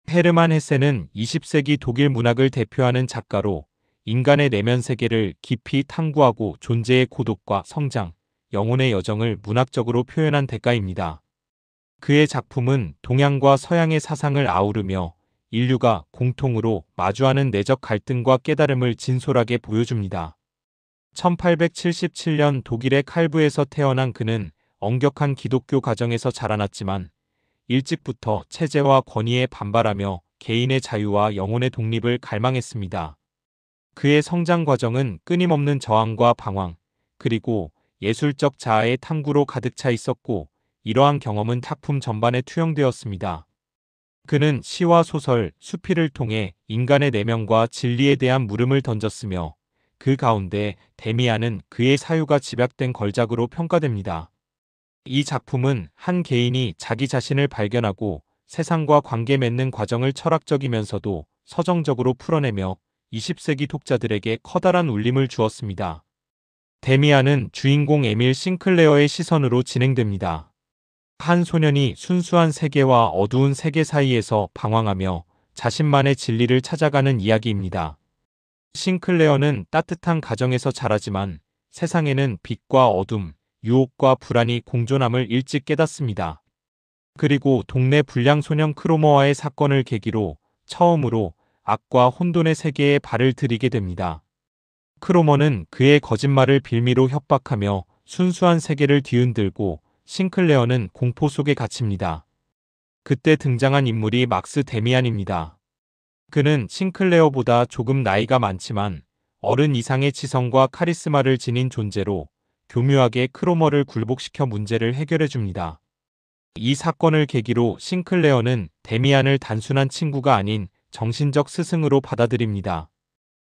헤르만 헤세는 20세기 독일 문학을 대표하는 작가로 인간의 내면 세계를 깊이 탐구하고 존재의 고독과 성장, 영혼의 여정을 문학적으로 표현한 대가입니다. 그의 작품은 동양과 서양의 사상을 아우르며 인류가 공통으로 마주하는 내적 갈등과 깨달음을 진솔하게 보여줍니다. 1877년 독일의 칼부에서 태어난 그는 엄격한 기독교 가정에서 자라났지만 일찍부터 체제와 권위에 반발하며 개인의 자유와 영혼의 독립을 갈망했습니다. 그의 성장 과정은 끊임없는 저항과 방황, 그리고 예술적 자아의 탐구로 가득 차 있었고, 이러한 경험은 작품 전반에 투영되었습니다. 그는 시와 소설, 수필을 통해 인간의 내면과 진리에 대한 물음을 던졌으며, 그 가운데 데미안은 그의 사유가 집약된 걸작으로 평가됩니다. 이 작품은 한 개인이 자기 자신을 발견하고 세상과 관계 맺는 과정을 철학적이면서도 서정적으로 풀어내며 20세기 독자들에게 커다란 울림을 주었습니다. 데미안은 주인공 에밀 싱클레어의 시선으로 진행됩니다. 한 소년이 순수한 세계와 어두운 세계 사이에서 방황하며 자신만의 진리를 찾아가는 이야기입니다. 싱클레어는 따뜻한 가정에서 자라지만 세상에는 빛과 어둠, 유혹과 불안이 공존함을 일찍 깨닫습니다. 그리고 동네 불량 소년 크로머와의 사건을 계기로 처음으로 악과 혼돈의 세계에 발을 들이게 됩니다. 크로머는 그의 거짓말을 빌미로 협박하며 순수한 세계를 뒤흔들고 싱클레어는 공포 속에 갇힙니다. 그때 등장한 인물이 막스 데미안입니다. 그는 싱클레어보다 조금 나이가 많지만 어른 이상의 지성과 카리스마를 지닌 존재로 교묘하게 크로머를 굴복시켜 문제를 해결해 줍니다. 이 사건을 계기로 싱클레어는 데미안을 단순한 친구가 아닌 정신적 스승으로 받아들입니다.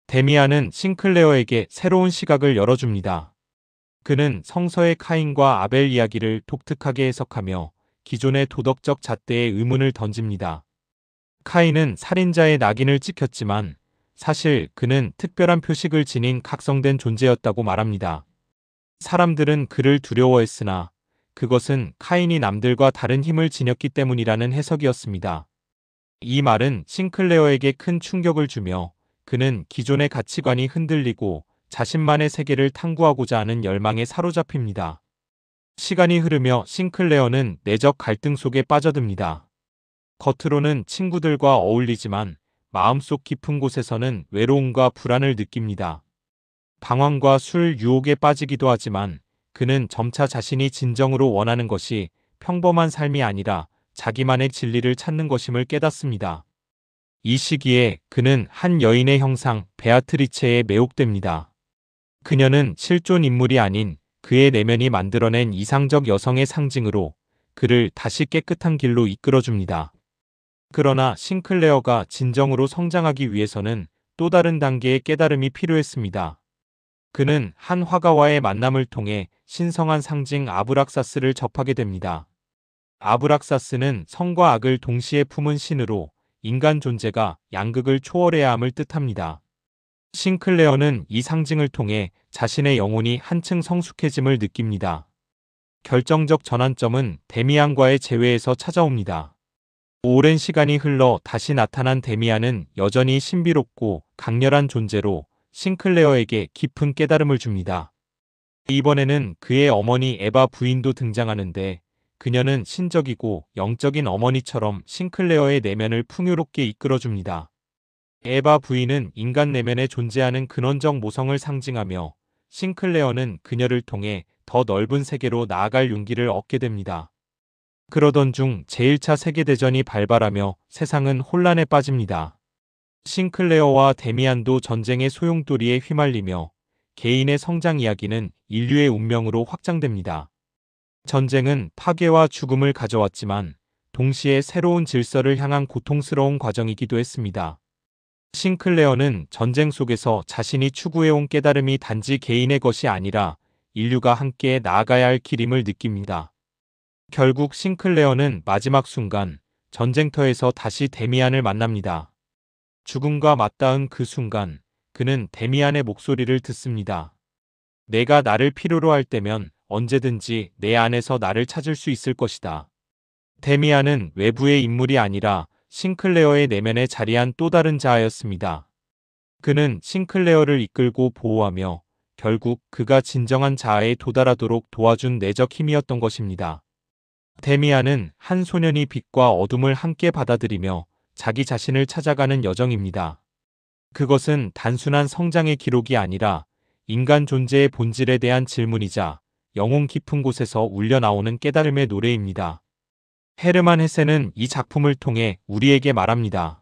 데미안은 싱클레어에게 새로운 시각을 열어줍니다. 그는 성서의 카인과 아벨 이야기를 독특하게 해석하며 기존의 도덕적 잣대에 의문을 던집니다. 카인은 살인자의 낙인을 찍혔지만 사실 그는 특별한 표식을 지닌 각성된 존재였다고 말합니다. 사람들은 그를 두려워했으나 그것은 카인이 남들과 다른 힘을 지녔기 때문이라는 해석이었습니다. 이 말은 싱클레어에게 큰 충격을 주며 그는 기존의 가치관이 흔들리고 자신만의 세계를 탐구하고자 하는 열망에 사로잡힙니다. 시간이 흐르며 싱클레어는 내적 갈등 속에 빠져듭니다. 겉으로는 친구들과 어울리지만 마음속 깊은 곳에서는 외로움과 불안을 느낍니다. 방황과 술 유혹에 빠지기도 하지만 그는 점차 자신이 진정으로 원하는 것이 평범한 삶이 아니라 자기만의 진리를 찾는 것임을 깨닫습니다. 이 시기에 그는 한 여인의 형상 베아트리체에 매혹됩니다. 그녀는 실존 인물이 아닌 그의 내면이 만들어낸 이상적 여성의 상징으로 그를 다시 깨끗한 길로 이끌어줍니다. 그러나 싱클레어가 진정으로 성장하기 위해서는 또 다른 단계의 깨달음이 필요했습니다. 그는 한 화가와의 만남을 통해 신성한 상징 아브락사스를 접하게 됩니다. 아브락사스는 성과 악을 동시에 품은 신으로 인간 존재가 양극을 초월해야 함을 뜻합니다. 싱클레어는 이 상징을 통해 자신의 영혼이 한층 성숙해짐을 느낍니다. 결정적 전환점은 데미안과의 재회에서 찾아옵니다. 오랜 시간이 흘러 다시 나타난 데미안은 여전히 신비롭고 강렬한 존재로 싱클레어에게 깊은 깨달음을 줍니다. 이번에는 그의 어머니 에바 부인도 등장하는데 그녀는 신적이고 영적인 어머니처럼 싱클레어의 내면을 풍요롭게 이끌어줍니다. 에바 부인은 인간 내면에 존재하는 근원적 모성을 상징하며 싱클레어는 그녀를 통해 더 넓은 세계로 나아갈 용기를 얻게 됩니다. 그러던 중 제1차 세계대전이 발발하며 세상은 혼란에 빠집니다. 싱클레어와 데미안도 전쟁의 소용돌이에 휘말리며 개인의 성장 이야기는 인류의 운명으로 확장됩니다. 전쟁은 파괴와 죽음을 가져왔지만 동시에 새로운 질서를 향한 고통스러운 과정이기도 했습니다. 싱클레어는 전쟁 속에서 자신이 추구해온 깨달음이 단지 개인의 것이 아니라 인류가 함께 나아가야 할 길임을 느낍니다. 결국 싱클레어는 마지막 순간 전쟁터에서 다시 데미안을 만납니다. 죽음과 맞닿은 그 순간 그는 데미안의 목소리를 듣습니다. 내가 나를 필요로 할 때면 언제든지 내 안에서 나를 찾을 수 있을 것이다. 데미안은 외부의 인물이 아니라 싱클레어의 내면에 자리한 또 다른 자아였습니다. 그는 싱클레어를 이끌고 보호하며 결국 그가 진정한 자아에 도달하도록 도와준 내적 힘이었던 것입니다. 데미안은 한 소년이 빛과 어둠을 함께 받아들이며 자기 자신을 찾아가는 여정입니다. 그것은 단순한 성장의 기록이 아니라 인간 존재의 본질에 대한 질문이자 영혼 깊은 곳에서 울려나오는 깨달음의 노래입니다. 헤르만 헤세는 이 작품을 통해 우리에게 말합니다.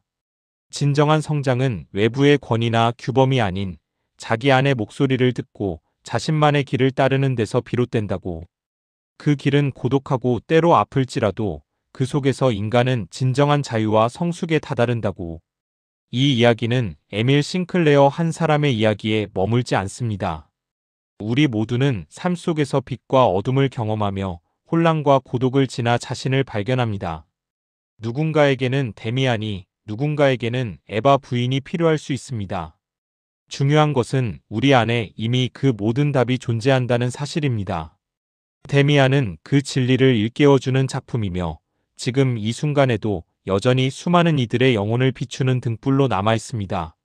진정한 성장은 외부의 권위나 규범이 아닌 자기 안의 목소리를 듣고 자신만의 길을 따르는 데서 비롯된다고. 그 길은 고독하고 때로 아플지라도 그 속에서 인간은 진정한 자유와 성숙에 다다른다고. 이 이야기는 에밀 싱클레어 한 사람의 이야기에 머물지 않습니다. 우리 모두는 삶 속에서 빛과 어둠을 경험하며 혼란과 고독을 지나 자신을 발견합니다. 누군가에게는 데미안이, 누군가에게는 에바 부인이 필요할 수 있습니다. 중요한 것은 우리 안에 이미 그 모든 답이 존재한다는 사실입니다. 데미안은 그 진리를 일깨워주는 작품이며 지금 이 순간에도 여전히 수많은 이들의 영혼을 비추는 등불로 남아 있습니다.